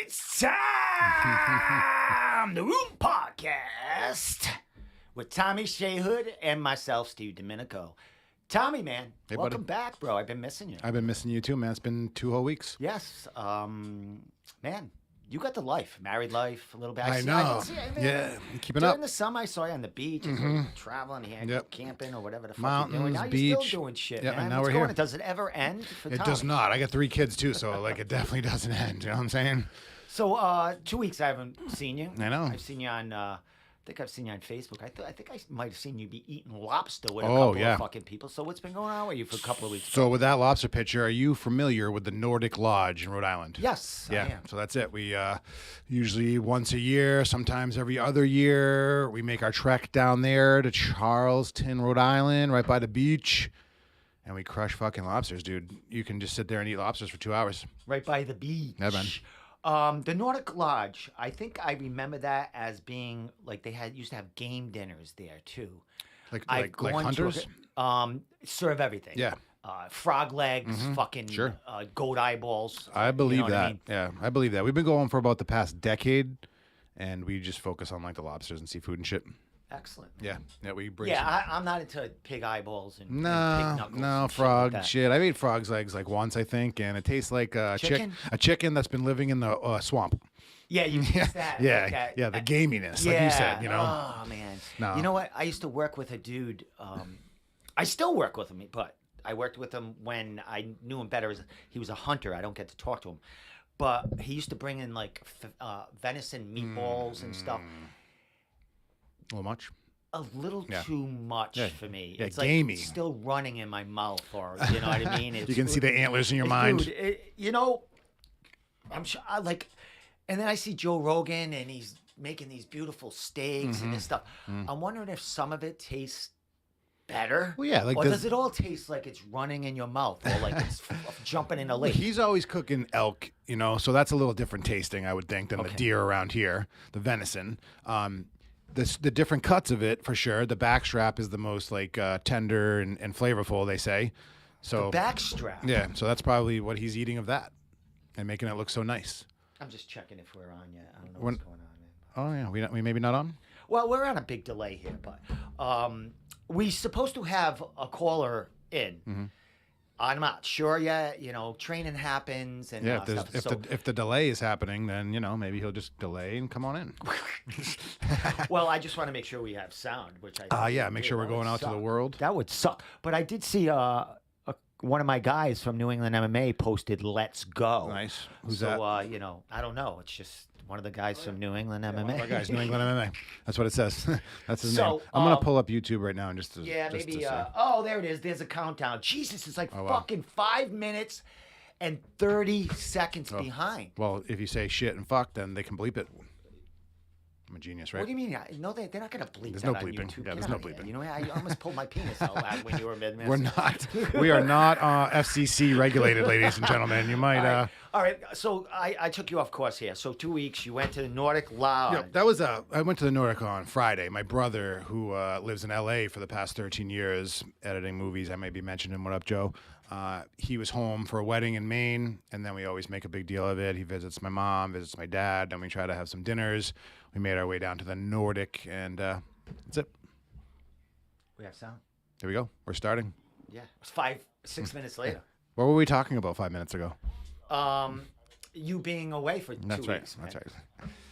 It's time! The Room Podcast with Tommy Shayhood and myself, Steve Domenico. Tommy, man, Hey, welcome buddy. back, bro. I've been missing you. I've been missing you too, man. It's been 2 whole weeks. Yes. Man, you got the life. Married life, a little bit. I didn't know. see it, man. Yeah, keeping During up. the summer, I saw you on the beach, traveling here, Yep. camping or whatever the fuck Mountains, you're doing. Now beach. you're still doing shit, Yep, man. and now What's we're going here. on? Does it ever end for It Tommy? does not. I got 3 kids too, so like it definitely doesn't end. You know what I'm saying? So 2 weeks I haven't seen you. I know. I've seen you on. I think I've seen you on Facebook. I think I might have seen you be eating lobster with a Oh, couple yeah. of fucking people. So what's been going on with you for a couple of weeks? So with that lobster picture, are you familiar with the Nordic Lodge in Rhode Island? Yes, I Yeah. am. So that's it. We usually once a year, sometimes every other year, we make our trek down there to Charleston, Rhode Island, right by the beach. And we crush fucking lobsters, dude. You can just sit there and eat lobsters for 2 hours. Right by the beach. Yeah, man. The Nordic Lodge. I think I remember that as being like they used to have game dinners there too. Like I've gone to hunters? serve everything. Yeah. Frog legs, fucking Sure. goat eyeballs. I believe what I that. mean? Yeah, I believe that. We've been going for about the past decade, and we just focus on like the lobsters and seafood and shit. Excellent. Yeah, we bring. Yeah, I'm not into pig eyeballs and pig No, knuckles. no, and frog like that. shit. I've ate frog's legs like once, I think, and it tastes like a chicken that's been living in the swamp. Yeah, you taste that. Yeah, like that. yeah, the gaminess, like you said, you know. Oh man. No. You know what? I used to work with a dude. I still work with him, but I worked with him when I knew him better. He was a hunter. I don't get to talk to him, but he used to bring in like venison meatballs and stuff. A little much. A little Yeah. too much Yeah. for me. Yeah, It's like gamey. it's still running in my mouth, or you know what I mean. You can see the antlers in your mind. Dude, you know, I'm sure. And then I see Joe Rogan, and he's making these beautiful steaks and this stuff. I'm wondering if some of it tastes better. Well, yeah, like or the- does it all taste like it's running in your mouth, or like it's jumping in a lake? He's always cooking elk, you know, so that's a little different tasting, I would think, than the deer around here, the venison. The different cuts of it, for sure. The backstrap is the most like tender and flavorful, they say. So Backstrap. yeah, so that's probably what he's eating of that, and making it look so nice. I'm just checking if we're on yet. I don't know what's going on. Oh yeah, we maybe not on. Well, we're on a big delay here, but we're supposed to have a caller in. I'm not sure yet. You know, training happens and Yeah, stuff. if the delay is happening, then you know maybe he'll just delay and come on in. Well, I just want to make sure we have sound, which I Yeah, make sure we're That going would out to the suck. world. That would suck. But I did see one of my guys from New England MMA posted "Let's go." Nice. Who's so, that? you know, I don't know. It's just one of the guys from New England MMA. Our guys, New England MMA. That's what it says. That's his So, name. I'm gonna pull up YouTube right now and just to Yeah, just maybe. to see. Oh, there it is. There's a countdown. Jesus, it's like wow. fucking 5 minutes and 30 seconds behind. Well, if you say shit and fuck, then they can bleep it. I'm a genius, right? What do you mean? No, they're not going to bleep There's that no on bleeping. YouTube. Yeah, Get there's no out of here. bleeping. You know, I almost pulled my penis out loud when you were mid-message. We're not. We are not FCC regulated, ladies and gentlemen. You might. All right. So I took you off course here. So 2 weeks, you went to the Nordic Lodge. Yeah, that was I went to the Nordic on Friday. My brother, who lives in LA for the past 13 years, editing movies. I may be mentioning. What up, Joe? He was home for a wedding in Maine, and then we always make a big deal of it. He visits my mom, visits my dad, then we try to have some dinners. We made our way down to the Nordic, and that's it. We have sound. There we go. We're starting. Yeah. It's 5-6 minutes later. What were we talking about 5 minutes ago? You being away for 2 That's right. weeks. That's man. right.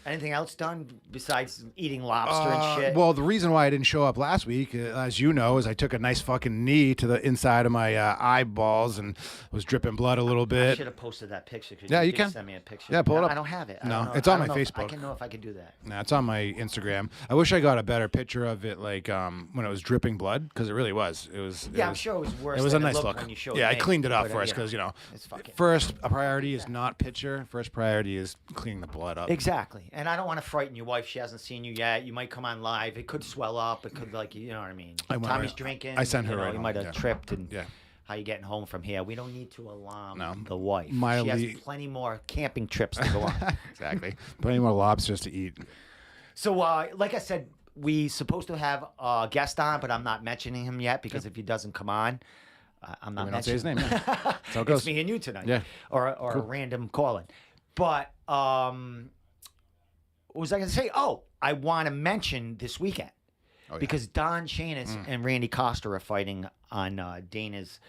Anything else done besides eating lobster and shit? Well, the reason why I didn't show up last week, as you know, is I took a nice fucking knee to the inside of my eyeballs and was dripping blood a little I bit. should have posted that picture. Yeah, you did can. Send me a picture. Yeah, pull it No, up. I don't have it. No, I don't know. it's on I my don't know Facebook. I can know if I can do that. Nah, it's on my Instagram. I wish I got a better picture of it, like when it was dripping blood, because it really was. It was. Yeah, I'm sure it was worse. It was a than nice looked look. When you showed Yeah, I me, cleaned it up but, first you know, because it's fucking first a priority is not picture. First priority is cleaning the blood up. exactly. And I don't want to frighten your wife. She hasn't seen you yet. You might come on live. It could swell up. It could you know what I mean. I went Tommy's right- drinking. I sent her you know, right You home, might have yeah. tripped and. Yeah. How you getting home from here? We don't need to alarm No. the wife. Mildly- She has plenty more camping trips to go on. Exactly. Plenty more lobsters to eat. So, like I said, we supposed to have a guest on, but I'm not mentioning him yet because if he doesn't come on, I'm not We don't say his mentioning name. Yeah. That's how it goes. It's me and you tonight. Yeah. Or a random calling. But what was I going to say? Oh, I want to mention this weekend because Don Chanis and Randy Costa are fighting on Dana's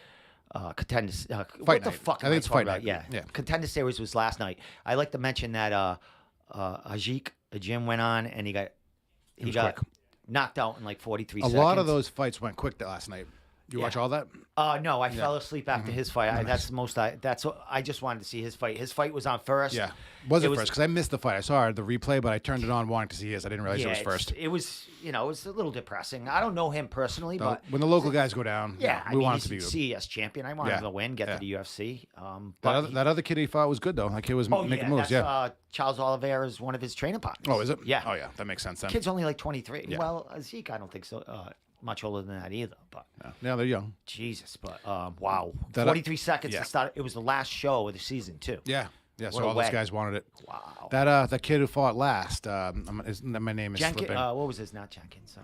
Contender. What the night. fuck? I think it's Fight Night. Yeah. Yeah. Contender Series was last night. I like to mention that Ajik, a gym went on and he got quick. knocked out in like 43 A seconds. lot of those fights went quick last night. You watch all that? No, I fell asleep after his fight. That's the most. I just wanted to see his fight. His fight was on first. Yeah. Was it first? Because I missed the fight. I saw the replay, but I turned it on wanting to see his. I didn't realize it was first. It was, it was a little depressing. I don't know him personally, but when the local guys go down, we want him to be good. CES champion. I want him to win, get to the UFC. That other kid he fought was good though. That kid was making moves. Charles Oliveira is one of his training partners. Oh, is it? Yeah. Oh, yeah. That makes sense then. Kid's only like 23. Yeah. Well, Zeke, I don't think so. Much older than that either, but yeah, they're young. Jesus, but wow, 43 seconds to start. It was the last show of the season too. Yeah. So all those guys wanted it. Wow. That kid who fought last, my name is slipping. What was his? Not Jenkins.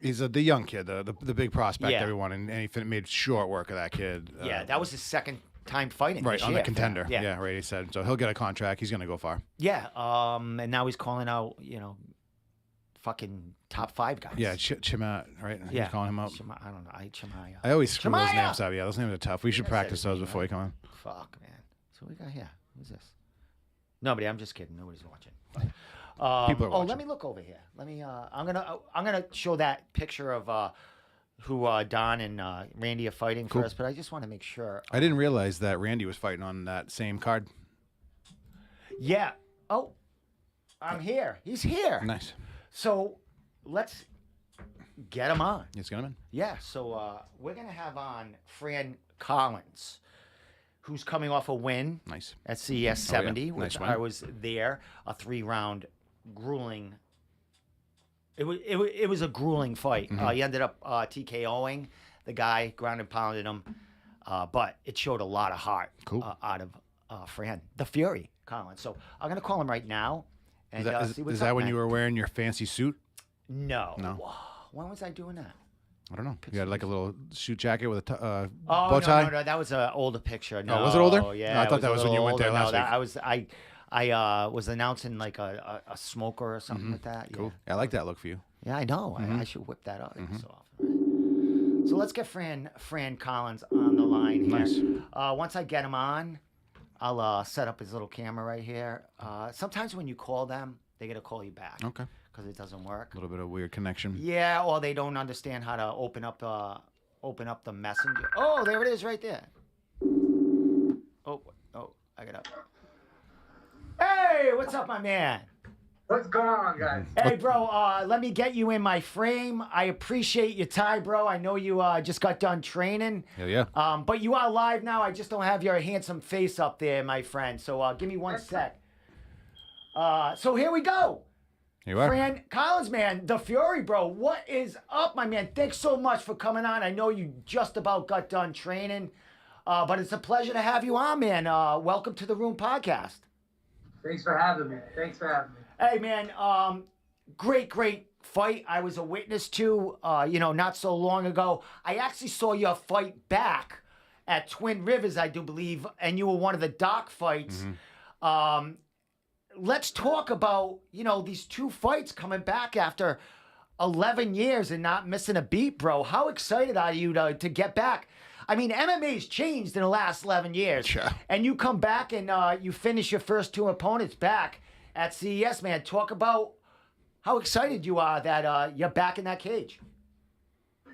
He's the young kid, the big prospect, everyone, and he made short work of that kid. That was his second time fighting. Right, on the Contender. Yeah, right. He said so. He'll get a contract. He's going to go far. Yeah. And now he's calling out, fucking top 5 guys. Yeah, Chima, right? Yeah. He's calling him up. I don't know. Chimaya. I always screw those names up. Yeah, those names are tough. We should practice those before you come on. Fuck, man. So we got here. Who's this? Nobody. I'm just kidding. Nobody's watching. People are watching. Let me look over here. Let me. I'm gonna show that picture of who Don and Randy are fighting first, but I just want to make sure. I didn't realize that Randy was fighting on that same card. Yeah. Oh, I'm here. He's here. Nice. So let's get him on. Let's get him in. Yeah. So we're gonna have on Fran Collins, who's coming off a win. Nice. At CES 70, Nice which win. I was there. A 3-round grueling. It was a grueling fight. He ended up TKOing the guy, ground and pounded him, but it showed a lot of heart out of Fran, the Fury Collins. So I'm gonna call him right now. And see what's is that up, when man. you were wearing your fancy suit? No. No. When was I doing that? I don't know. You had like a little suit jacket with a Oh, bow tie? no, that was an older picture. No, was it older? Yeah, No, I thought that was when you went there last week. I was announcing like a smoker or something like that. Cool. Yeah. Yeah, I like that look for you. Yeah, I know. I should whip that up. So let's get Fran Collins on the line here. Nice. Once I get him on, I'll set up his little camera right here. Sometimes when you call them, they got to call you back. Okay. Because it doesn't work. A little bit of weird connection. Yeah, or they don't understand how to open up the messenger. Oh, there it is right there. Oh, I got up. Hey, what's up, my man? What's going on, guys? Hey, bro, let me get you in my frame. I appreciate your time, bro. I know you just got done training. Hell yeah. But you are live now. I just don't have your handsome face up there, my friend. So give me one sec. So here we go. Here you are. Fran Collins, man, the Fury, bro. What is up, my man? Thanks so much for coming on. I know you just about got done training, but it's a pleasure to have you on, man. Welcome to the Room Podcast. Thanks for having me. Hey, man, great fight. I was a witness to, not so long ago. I actually saw your fight back at Twin Rivers, I do believe, and you were one of the doc fights. Let's talk about, these 2 fights coming back after 11 years and not missing a beat, bro. How excited are you to get back? I mean, MMA's changed in the last 11 years. Sure. And you come back and you finish your first 2 opponents back at CES, man. Talk about how excited you are that you're back in that cage.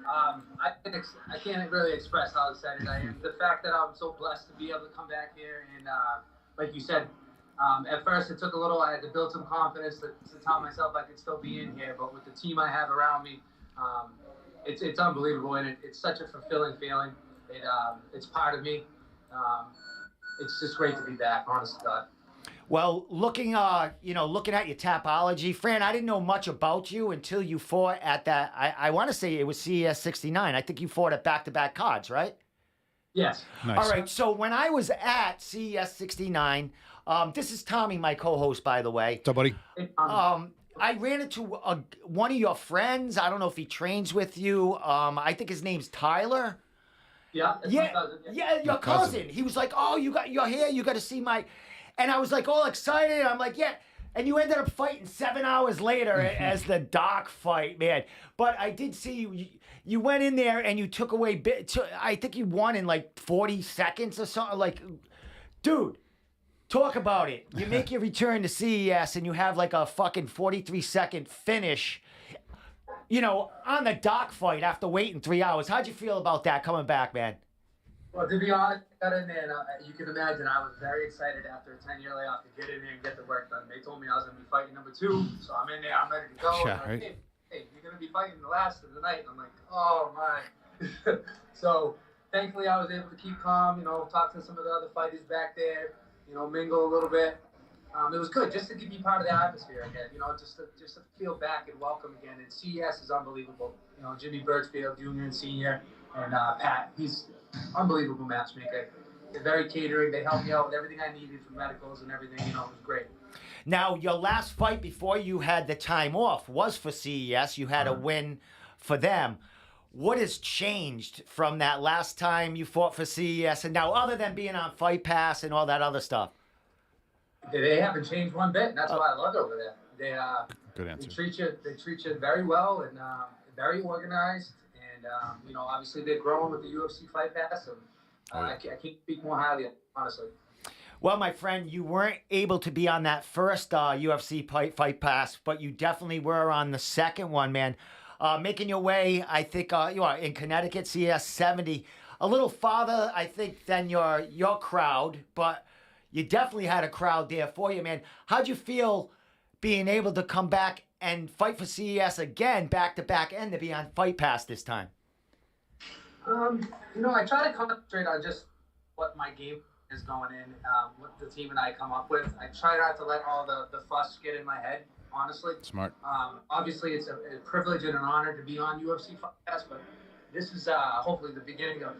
I can't really express how excited I am. The fact that I'm so blessed to be able to come back here and, like you said, at first it took a little. I had to build some confidence to tell myself I could still be in here. But with the team I have around me, it's unbelievable, and it's such a fulfilling feeling. It's part of me. It's just great to be back, honest to God. Well, looking at your Tapology, Fran, I didn't know much about you until you fought at that. I want to say it was CES 69. I think you fought at back-to-back cards, right? Yes. Nice. All right. So when I was at CES 69, this is Tommy, my co-host, by the way. What's up, buddy? I ran into one of your friends. I don't know if he trains with you. I think his name's Tyler. Yeah. Yeah, your cousin. He was like, "Oh, you got your hair. You got to see my." And I was like all excited. I'm like, yeah. And you ended up fighting 7 hours later as the Doc fight, man. But I did see you. You went in there and you took away. I think you won in like 40 seconds or something. Like, dude, talk about it. You make your return to CES and you have like a fucking 43-second finish. You know, on the Doc fight after waiting 3 hours. How'd you feel about that coming back, man? Well, to be honest, I got in there, and you can imagine I was very excited after a 10-year layoff to get in there and get the work done. They told me I was going to be fighting number 2, so I'm in there, I'm ready to go. Yeah, like, right. hey, you're going to be fighting the last of the night. And I'm like, oh, my. So, thankfully, I was able to keep calm, you know, talk to some of the other fighters back there, you know, mingle a little bit. It was good just to be part of the atmosphere again, you know, just to feel back and welcome again. And CES is unbelievable. You know, Jimmy Birchfield, Jr. and Senior, and Pat, he's unbelievable matchmaker. They're very catering. They helped me out with everything I needed for medicals and everything. You know, it was great. Now, your last fight before you had the time off was for CES. You had a win for them. What has changed from that last time you fought for CES and now, other than being on Fight Pass and all that other stuff? They haven't changed one bit, and that's why I love it over there. They Good answer. They treat you very well and very organized. And you know, obviously they're growing with the UFC Fight Pass, and I can't speak more highly of it, honestly. Well, my friend, you weren't able to be on that first UFC Fight Pass, but you definitely were on the second one, man. Making your way, I think, you are in Connecticut, CES 70, a little farther, I think, than your crowd, but you definitely had a crowd there for you, man. How'd you feel being able to come back and fight for CES again, back-to-back, and to be on Fight Pass this time? You know, I try to concentrate on just what my game is going in, what the team and I come up with. I try not to let all the fuss get in my head, honestly. Smart. Obviously, it's a privilege and an honor to be on UFC Fight Pass, but this is hopefully the beginning of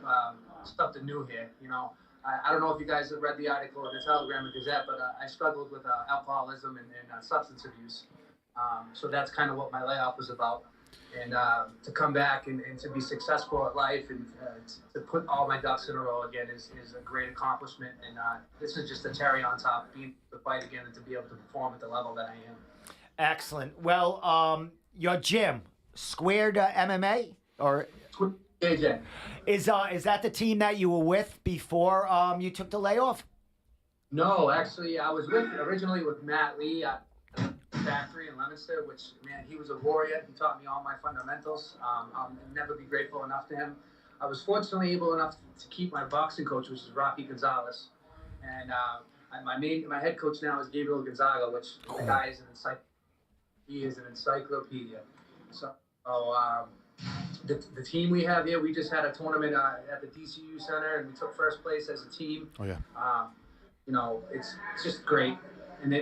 something new here, you know. I don't know if you guys have read the article in the Telegram and Gazette, but I struggled with alcoholism and substance abuse. So that's kind of what my layoff was about. And to come back and to be successful at life and to put all my ducks in a row again is a great accomplishment. And this is just a cherry on top, being able to fight again and to be able to perform at the level that I am. Excellent. Well, your gym, Squared MMA, or... AJ. Is that the team that you were with before you took the layoff? No, actually, I was originally with Matt Lee at the factory in Leominster, which, man, he was a warrior. He taught me all my fundamentals. I'll never be grateful enough to him. I was fortunately able enough to keep my boxing coach, which is Rocky Gonzalez. And my head coach now is Gabriel Gonzaga, which the guy is he is an encyclopedia. So, the team we have here, we just had a tournament at the DCU Center, and we took first place as a team. Oh, yeah. You know, it's just great. And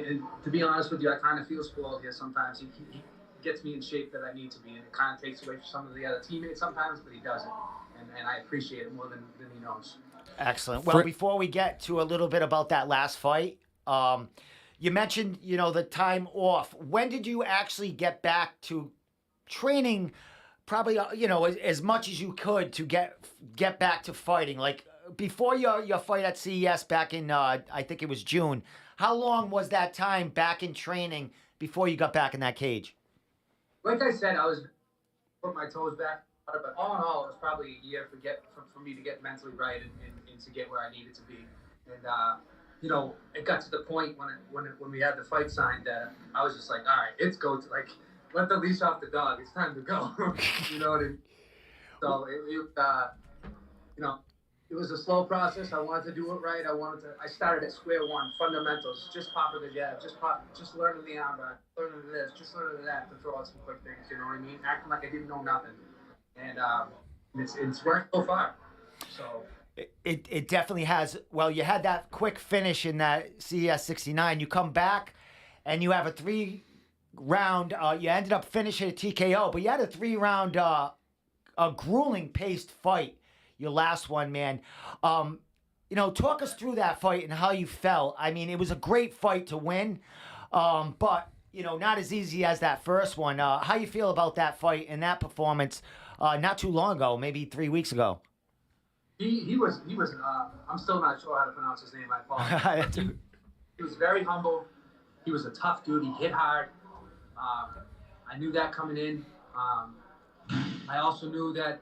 to be honest with you, I kind of feel spoiled here sometimes. He gets me in shape that I need to be, and it kind of takes away from some of the other teammates sometimes, but he doesn't. And I appreciate it more than he knows. Excellent. Well, before we get to a little bit about that last fight, you mentioned, you know, the time off. When did you actually get back to training? Probably, you know, as much as you could to get back to fighting. Like before your fight at CES back in I think it was June. How long was that time back in training before you got back in that cage? Like I said, I was put my toes back, but all in all, it was probably a year for me to get mentally right and to get where I needed to be. And you know, it got to the point when we had the fight signed that I was just like, all right, it's go to like. Let the leash off the dog. It's time to go. You know what I mean? So you know, it was a slow process. I wanted to do it right. I started at square one, fundamentals, just popping the jab, just learning the armbar, learning this, just learning that to throw out some quick things. You know what I mean? Acting like I didn't know nothing, and it's worked so far. So. It definitely has. Well, you had that quick finish in that CES 69. You come back, and you have a 3-round, you ended up finishing a TKO, but you had a 3-round, a grueling paced fight, your last one, man. You know, talk us through that fight and how you felt. I mean, it was a great fight to win, but, you know, not as easy as that first one. How you feel about that fight and that performance not too long ago, maybe 3 weeks ago? He was I'm still not sure how to pronounce his name, I apologize. he was very humble. He was a tough dude. He hit hard. I knew that coming in. I also knew that,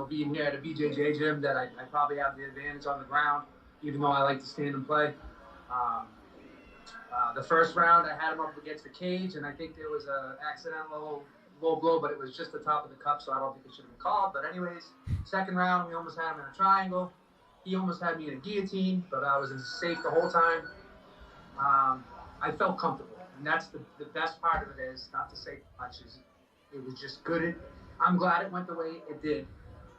being here at a BJJ gym, that I probably have the advantage on the ground, even though I like to stand and play. The first round, I had him up against the cage, and I think there was an accidental low blow, but it was just the top of the cup, so I don't think it should have been called. But anyways, second round, we almost had him in a triangle. He almost had me in a guillotine, but I was safe the whole time. I felt comfortable, and that's the best part of it is, not to say much, is it was just good. I'm glad it went the way it did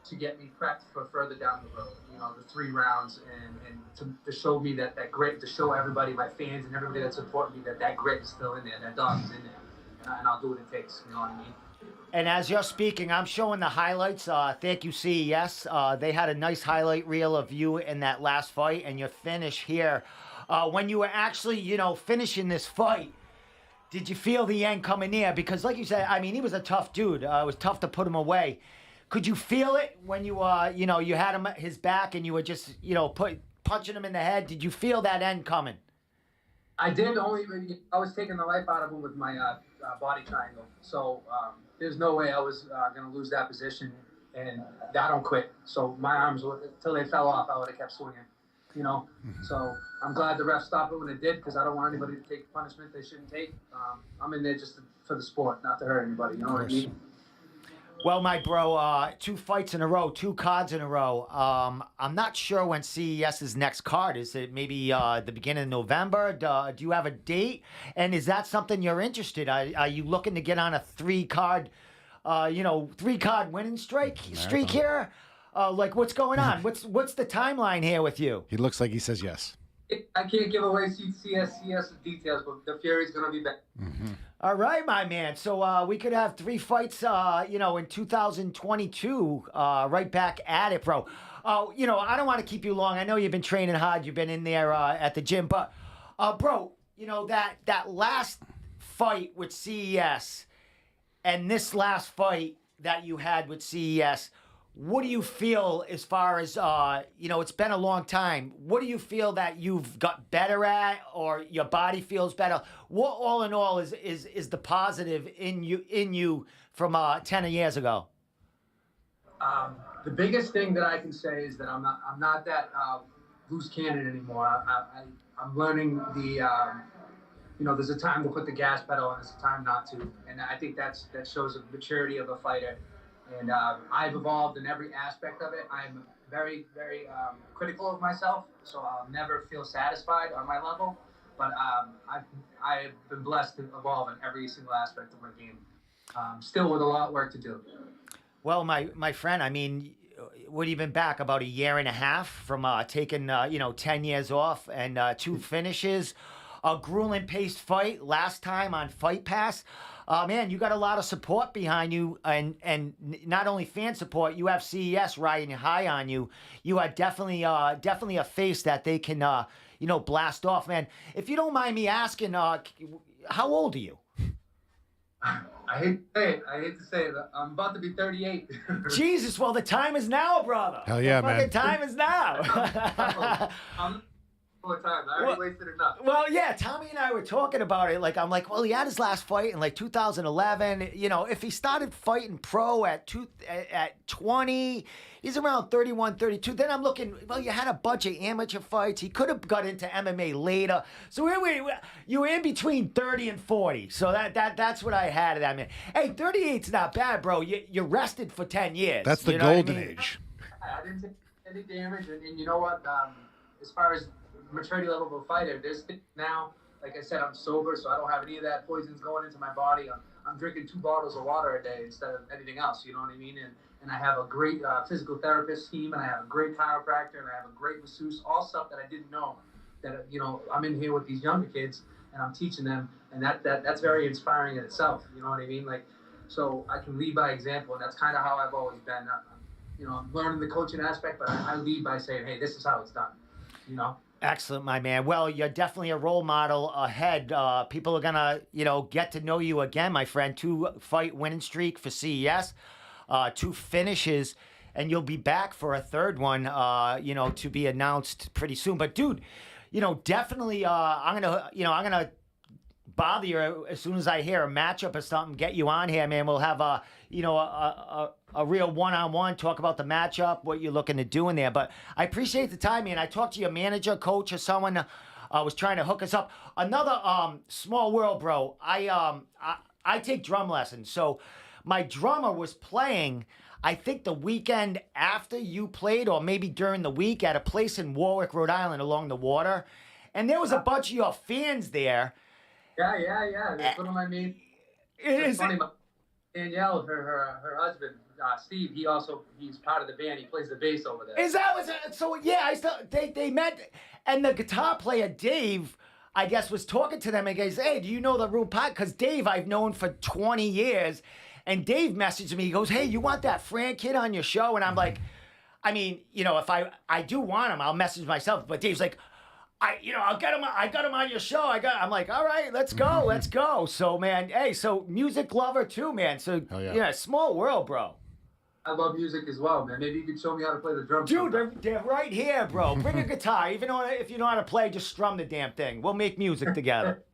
to get me prepped for further down the road. The 3 rounds and to show me that grit, to show everybody, my fans and everybody that support me, that grit is still in there, that dog is in there, and I'll do what it takes. You know what I mean? And as you're speaking, I'm showing the highlights. Thank you, CES. They had a nice highlight reel of you in that last fight and your finish here. When you were actually, finishing this fight, did you feel the end coming near? Because like you said, I mean, he was a tough dude. It was tough to put him away. Could you feel it when you had him at his back and you were just, punching him in the head? Did you feel that end coming? I did. I was taking the life out of him with my body triangle. So there's no way I was going to lose that position, and I don't quit. So my arms, until they fell off, I would have kept swinging. So I'm glad the ref stopped it when it did, because I don't want anybody to take punishment they shouldn't take. I'm in there just for the sport, not to hurt anybody. You know what I mean? Well, my bro, 2 fights in a row, 2 cards in a row. I'm not sure when CES's next card is. It maybe the beginning of November? Do you have a date? And is that something you're interested? Are you looking to get on a 3-card, 3-card winning streak here? What's going on? What's the timeline here with you? He looks like he says yes. I can't give away CES's details, but the Fury's going to be back. Mm-hmm. All right, my man. So we could have 3 fights, in 2022, right back at it, bro. I don't want to keep you long. I know you've been training hard. You've been in there at the gym. But, bro, that last fight with CES and this last fight that you had with CES, what do you feel as far as, it's been a long time. What do you feel that you've got better at, or your body feels better? What, all in all, is the positive in you from 10 years ago? The biggest thing that I can say is that I'm not that loose cannon anymore. I'm learning there's a time to put the gas pedal and there's a time not to. And I think that shows the maturity of a fighter. And I've evolved in every aspect of it. I'm very, very critical of myself, so I'll never feel satisfied on my level. But I've been blessed to evolve in every single aspect of my game. Still with a lot of work to do. Well, my friend, I mean, what have you been back? About a year and a half from taking 10 years off and 2 finishes, a grueling paced fight last time on Fight Pass. Man, you got a lot of support behind you, and not only fan support, you have CES riding high on you. You are definitely a face that they can blast off, man. If you don't mind me asking, how old are you? I hate to say it. I'm about to be 38. Jesus, well, the time is now, brother. Hell yeah, man. The time is now. Time. I already wasted enough. Well, yeah, Tommy and I were talking about it. I'm like, well, he had his last fight in 2011. If he started fighting pro at 20, he's around 31, 32. Then I'm looking, well, you had a bunch of amateur fights. He could have got into MMA later. So you were in between 30 and 40. So that's what I had of that, man. Hey, 38's not bad, bro. You rested for 10 years. That's the golden age. I didn't take any damage. And you know what? As far as maturity level of a fighter, there's now, like I said, I'm sober, so I don't have any of that poisons going into my body. I'm drinking 2 bottles of water a day instead of anything else, you know what I mean? And I have a great physical therapist team, and I have a great chiropractor, and I have a great masseuse, all stuff that I didn't know. That I'm in here with these younger kids, and I'm teaching them, and that's very inspiring in itself, you know what I mean? So I can lead by example, and that's kind of how I've always been. I'm learning the coaching aspect, but I lead by saying, hey, this is how it's done, Excellent, my man. Well, you're definitely a role model ahead. People are going to, get to know you again, my friend. 2-fight winning streak for CES, 2 finishes, and you'll be back for a 3rd one, to be announced pretty soon. But, dude, definitely, I'm gonna bother you as soon as I hear a matchup or something. Get you on here, man. We'll have a real one-on-one talk about the matchup, what you're looking to do in there. But I appreciate the time, man. I talked to your manager, coach, or someone was trying to hook us up. Another small world, bro. I take drum lessons, so my drummer was playing. I think the weekend after you played, or maybe during the week, at a place in Warwick, Rhode Island, along the water, and there was a bunch of your fans there. Yeah. That's one of my main. It's funny, Danielle, her husband, Steve. He's part of the band. He plays the bass over there. Is that so? Yeah, they met, and the guitar player Dave, I guess, was talking to them and goes, "Hey, do you know the Room Pod?" Because Dave I've known for 20 years, and Dave messaged me. He goes, "Hey, you want that Fran kid on your show?" And I'm like, I mean, if I do want him, I'll message myself. But Dave's like, I'll get him. I got him on your show. I'm like, all right, let's go. So, man, hey, so music lover too, man. So, yeah, small world, bro. I love music as well, man. Maybe you could show me how to play the drums. Dude, they're right here, bro. Bring a guitar. Even if you know how to play, just strum the damn thing. We'll make music together.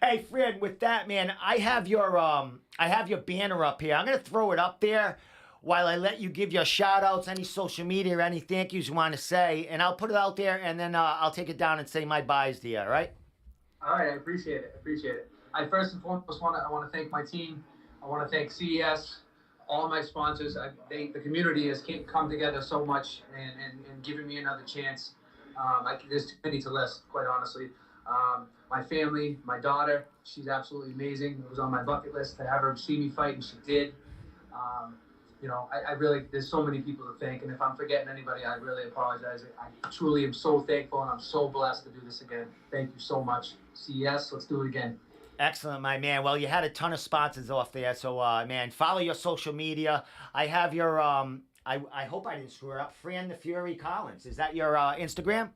Hey, Fran, with that, man, I have your banner up here. I'm gonna throw it up there while I let you give your shout-outs, any social media or any thank yous you want to say, and I'll put it out there, and then I'll take it down and say my byes to you, all right? All right, I appreciate it. I first and foremost want to thank my team. I want to thank CES, all my sponsors. The community has come together so much and given me another chance. There's too many to list, quite honestly. My family, my daughter, she's absolutely amazing. It was on my bucket list to have her see me fight, and she did. I really, there's so many people to thank, and if I'm forgetting anybody, I really apologize. I truly am so thankful, and I'm so blessed to do this again. Thank you so much. CES, let's do it again. Excellent, my man. Well, you had a ton of sponsors off there, so, man, follow your social media. I have your, I hope I didn't screw it up, Fran the Fury Collins. Is that your Instagram?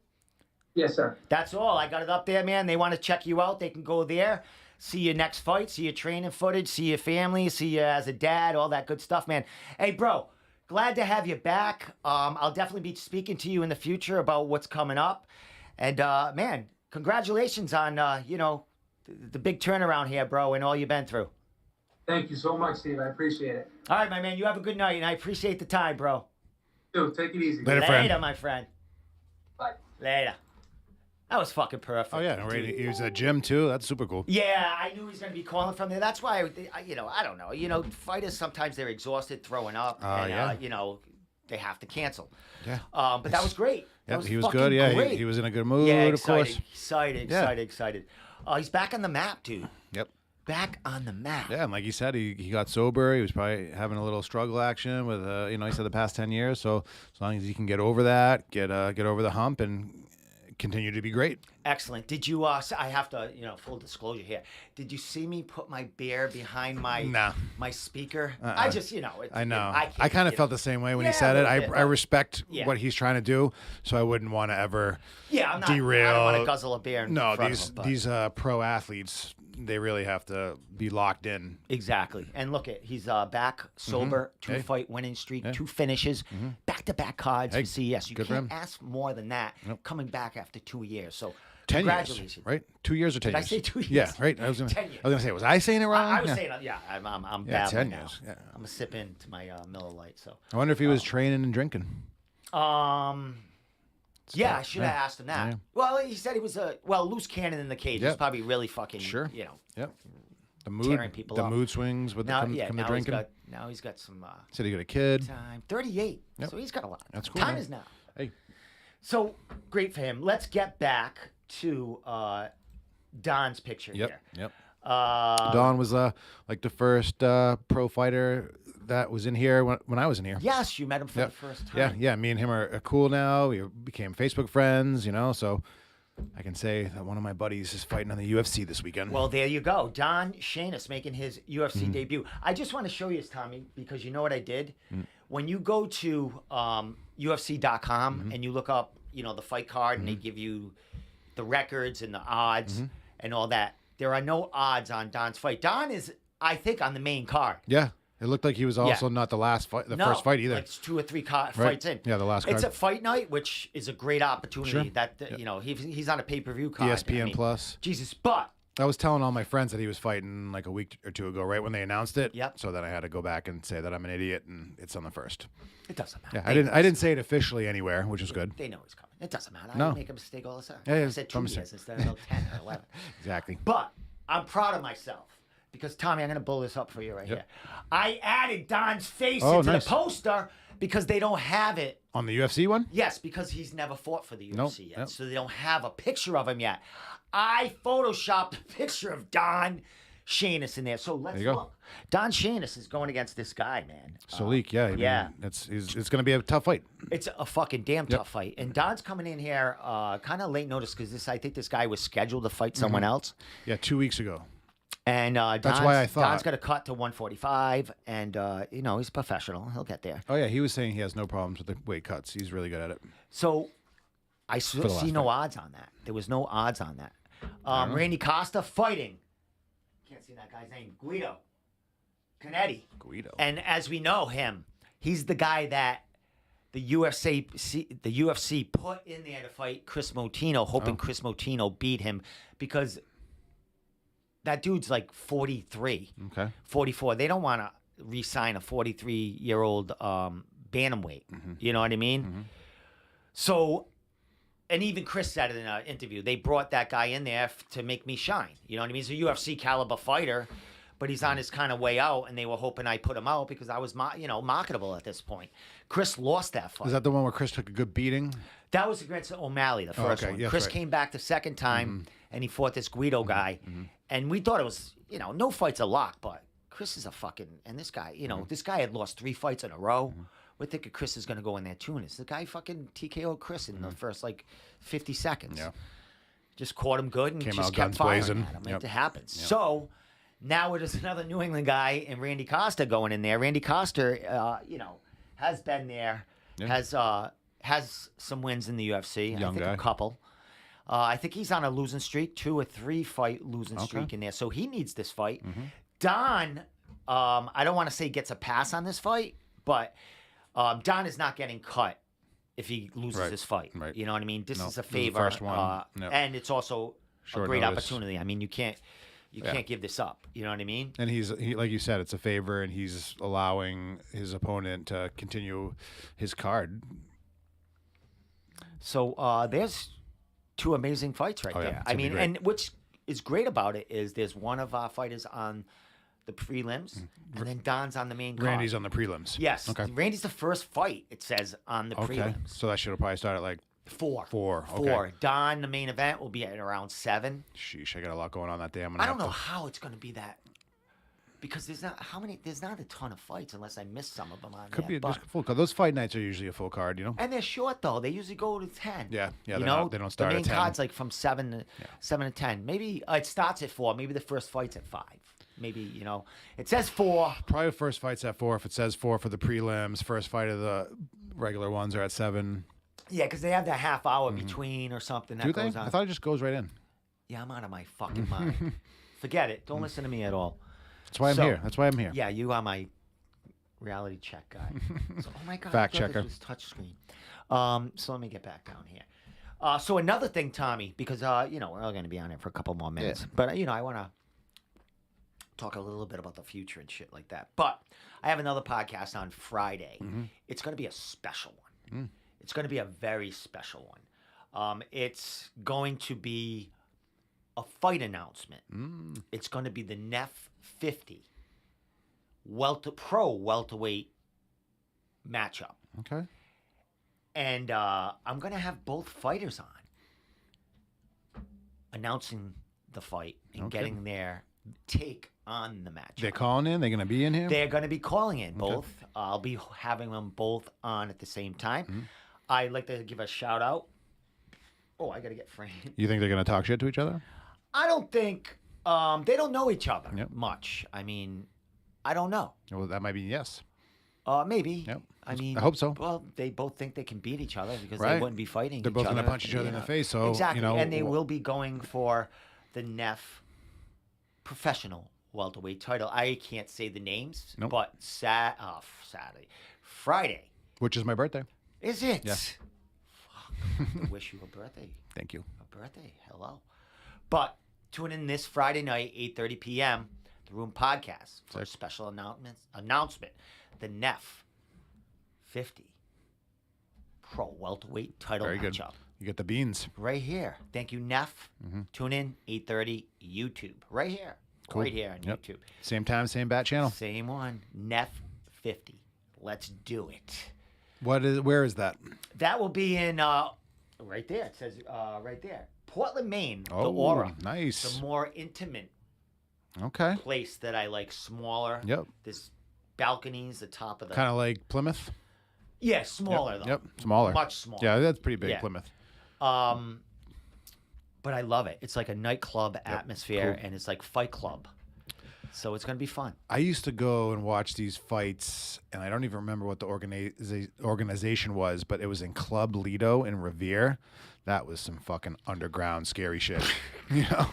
Yes, sir. That's all. I got it up there, man. They want to check you out. They can go there. See your next fight, see your training footage, see your family, see you as a dad, all that good stuff, man. Hey, bro, glad to have you back. I'll definitely be speaking to you in the future about what's coming up. And, man, congratulations on, the big turnaround here, bro, and all you've been through. Thank you so much, Steve. I appreciate it. All right, my man, you have a good night, and I appreciate the time, bro. Dude, take it easy. Later, my friend. Bye. Later. That was fucking perfect. Oh, yeah. Right. He was at gym, too. That's super cool. Yeah, I knew he was going to be calling from there. That's why, I don't know. Fighters, sometimes they're exhausted, throwing up, and, they have to cancel. Yeah. But that was great. Yeah, he was good. Yeah, he was in a good mood, of course. Excited. He's back on the map, dude. Yep. Back on the map. Yeah, and like you said, he got sober. He was probably having a little struggle action with, he said the past 10 years. So as long as he can get over that, get over the hump, and continue to be great. Excellent. Did you, I have to, full disclosure here. Did you see me put my bear behind my speaker? I just, I know. I kind of felt the same way when he said it. I respect what he's trying to do, so I wouldn't want to ever derail. I don't want to guzzle a bear in front of him, these pro athletes, they really have to be locked in. Exactly. And look, he's back sober, 2-fight winning streak, 2 finishes, back-to-back cards for CES. You can't ask more than that coming back after 2 years. So 10 years, right? 2 years or 10 years? Did I say 2 years? Yeah, right. I was gonna say, was I saying it wrong? I was saying, I'm bad 10 now. years. Yeah. I'm gonna sip into my Miller Lite. So I wonder if he was training and drinking. Yeah, I should have asked him that. Yeah. Well, he said he was loose cannon in the cage. He's probably really fucking Yep. The tearing people up. mood swings with from the drinking. Now he's got some said he got a kid. Time. 38. Yep. So he's got a lot. That's cool. Time man. is now. Hey. So great for him. Let's get back to Don's picture here. Yep. Don was like the first pro fighter that was in here when I was in here. Yes, you met him for the first time. Yeah. Me and him are cool now. We became Facebook friends, so I can say that one of my buddies is fighting on the UFC this weekend. Well, there you go. Don Sheamus making his UFC debut. I just want to show you this, Tommy, because you know what I did? When you go to UFC.com and you look up, the fight card and they give you the records and the odds and all that, there are no odds on Don's fight. Don is, I think, on the main card. Yeah. It looked like he was also not the last fight, first fight either. Like it's 2 or 3 fights in. Yeah, the last card. It's a fight night, which is a great opportunity. Sure. That you know, he's on a pay-per-view card. ESPN Plus. Jesus, but I was telling all my friends that he was fighting like a week or two ago, right when they announced it. Yep. So then I had to go back and say that I'm an idiot and it's on the first. it doesn't matter. Yeah, I didn't say it officially anywhere, which was good. They know he's coming. It doesn't matter. No. I make a mistake all the time. Yeah, I said 2 years instead of 10 or 11. Exactly. But I'm proud of myself because, Tommy, I'm going to blow this up for you right here. I added Don's face into the poster because they don't have it. On the UFC one? Yes, because he's never fought for the UFC yet. Nope. So they don't have a picture of him yet. I photoshopped a picture of Don Sheamus in there. So let's look. Don Sheamus is going against this guy, man. Salik, yeah. I mean, it's going to be a tough fight. It's a fucking damn tough fight. And Don's coming in here kind of late notice because I think this guy was scheduled to fight someone else. Yeah, 2 weeks ago. And that's why I thought Don's got a cut to 145, and you know, he's professional. He'll get there. Oh yeah, he was saying he has no problems with the weight cuts. He's really good at it. So I see no odds on that. There was no odds on that. Randy Costa fighting. Can't see that guy's name. Guido Canetti. Guido. And as we know him, he's the guy that the UFC put in there to fight Chris Motino, hoping Chris Motino beat him because that dude's like 43, 44. They don't want to re-sign a 43-year-old bantamweight. You know what I mean? So, and even Chris said it in an interview, they brought that guy in there to make me shine. You know what I mean? He's a UFC caliber fighter, but he's on his kind of way out, and they were hoping I put him out because I was, marketable at this point. Chris lost that fight. Is that the one where Chris took a good beating? That was against O'Malley, the first one. Yes, Chris came back the second time, and he fought this Guido guy. And we thought it was, no fight's a lock, but Chris is a fucking, and this guy, this guy had lost 3 fights in a row. We're thinking Chris is going to go in there too, and it's the guy fucking TKO'd Chris in the first, 50 seconds. Yeah. Just caught him good and Came just out kept guns firing blazing. at him. It happens. Yep. So now it is another New England guy and Randy Costa going in there. Randy Costa, has been there, has some wins in the UFC. Young guy. A couple. I think he's on a losing streak, 2 or 3 fight losing streak in there. So he needs this fight. Don, I don't want to say gets a pass on this fight, but Don is not getting cut if he loses this fight. Right. You know what I mean? This is a This is favor. the first one. And it's also Short a great notice. opportunity. I mean, you can't give this up. You know what I mean? And he, like you said, it's a favor, and he's allowing his opponent to continue his card. So there's 2 amazing fights right there. I mean, and which is great about it is there's one of our fighters on the prelims, and then Don's on the main card. Randy's on the prelims. Yes. Okay. Randy's the first fight, it says, on the prelims. So that should have probably started at 4. 4. 4. Okay. Don, the main event, will be at around 7. Sheesh, I got a lot going on that day. I don't know how it's going to be that. Because there's not a ton of fights unless I missed some of them on Could there. be just a full card. Those fight nights are usually a full card, And they're short though. They usually go to 10. Yeah. They don't start the main at 10. card's like from 7 to 10. Maybe it starts at 4. Maybe the first fight's at 5. Maybe it says 4. Probably the first fight's at 4. If it says 4 for the prelims, first fight of the regular ones are at 7. Yeah, because they have that half hour between or something that Do goes they? on. I thought it just goes right in. Yeah, I'm out of my fucking mind. Forget it. Don't listen to me at all. That's why I'm here. That's why I'm here. Yeah, you are my reality check guy. So, oh my God. Fact I thought checker. This was touchscreen. So let me get back down here. So another thing, Tommy, because, we're all going to be on here for a couple more minutes. Yeah. But, I want to talk a little bit about the future and shit like that. But I have another podcast on Friday. It's going to be a special one. It's going to be a very special one. It's going to be a fight announcement. It's going to be the Neff 50 pro welterweight matchup. Okay. And I'm going to have both fighters on announcing the fight and getting their take on the matchup. They're calling in? They're going to be in here? They're going to be calling in both. I'll be having them both on at the same time. I'd like to give a shout out. Oh, I got to get Fran. You think they're going to talk shit to each other? I don't think they don't know each other much. I mean, I don't know. Well, that might be yes. Maybe. Yep. I mean, I hope so. Well, they both think they can beat each other because Right. they wouldn't be fighting They're each both other. going to punch each other in the face. So exactly, you know, and they will be going for the Neff professional welterweight title. I can't say the names, Nope. but Saturday, Friday. Which is my birthday. Is it? Yeah. Fuck, I have to wish you a birthday. Thank you. A birthday. Hello. But tune in this Friday night, 8:30 p.m., The Room Podcast for a special announcement. The Neff 50 Pro Welterweight title Very good. matchup. You get the beans. Right here. Thank you, Neff. Tune in, 8:30, YouTube. Right here. Cool. Right here on Yep. YouTube. Same time, same bat channel. Same one. Neff 50. Let's do it. Where is that? That will be in, right there. It says right there. Portland, Maine. Oh, The Aura. nice. The more intimate Okay. place that I like, smaller. Yep. This balconies, the top of the. Kind of like Plymouth. Yeah, smaller though. Yep. Smaller. Much smaller. Yeah, that's pretty big, Yeah. Plymouth. But I love it. It's like a nightclub atmosphere, Cool. and it's like Fight Club. So it's gonna be fun. I used to go and watch these fights, and I don't even remember what the organization was, but it was in Club Lido in Revere. That was some fucking underground scary shit. You know?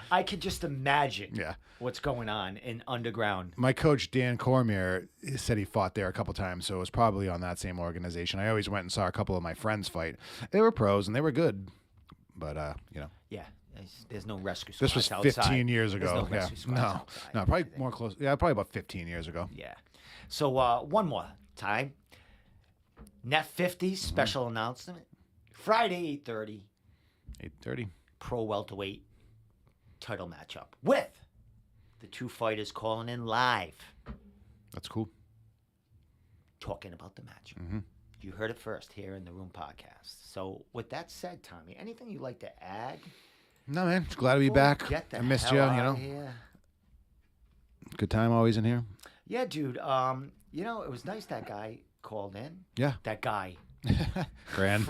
I could just imagine Yeah. what's going on in underground. My coach, Dan Cormier, said he fought there a couple times, so it was probably on that same organization. I always went and saw a couple of my friends fight. They were pros, and they were good. But, you know. Yeah, there's no rescue This squads was 15 outside. years There's ago. no rescue squads No, outside. no, probably more close. Yeah, probably about 15 years ago. Yeah. So one more time. Net 50 special announcement. Friday, 8:30. 8:30. Pro welterweight title matchup with the two fighters calling in live, That's cool. talking about the match. Mm-hmm. You heard it first here in the Room Podcast. So with that said, Tommy, anything you'd like to add? No, man. Just glad to be Before we back. get the I missed hell you, outta you know. here? Good time always in here. Yeah, dude. You know, it was nice that guy called in. Yeah. That guy. Fran.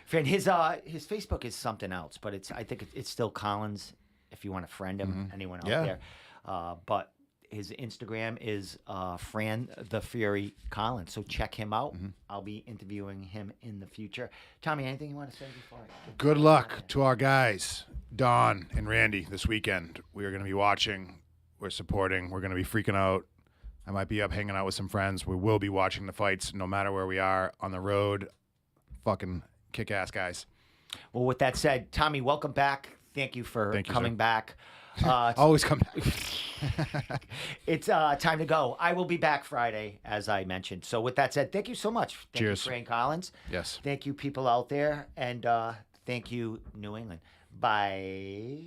Fran, his Facebook is something else, but I think it's still Collins if you want to friend him, anyone out Yeah. there. But his Instagram is Fran the Fury Collins. So check him out. I'll be interviewing him in the future. Tommy, anything you want to say before I Good luck to our guys, Don and Randy, this weekend. We are going to be watching. We're supporting. We're going to be freaking out. I might be up hanging out with some friends. We will be watching the fights no matter where we are on the road. Fucking kick-ass guys. Well, with that said, Tommy, welcome back. Thank you for Thank you, coming sir. back. Always come back. It's time to go. I will be back Friday, as I mentioned. So with that said, thank you so much. Thank Cheers. you, Fran Collins. Yes. Thank you, people out there. And thank you, New England. Bye.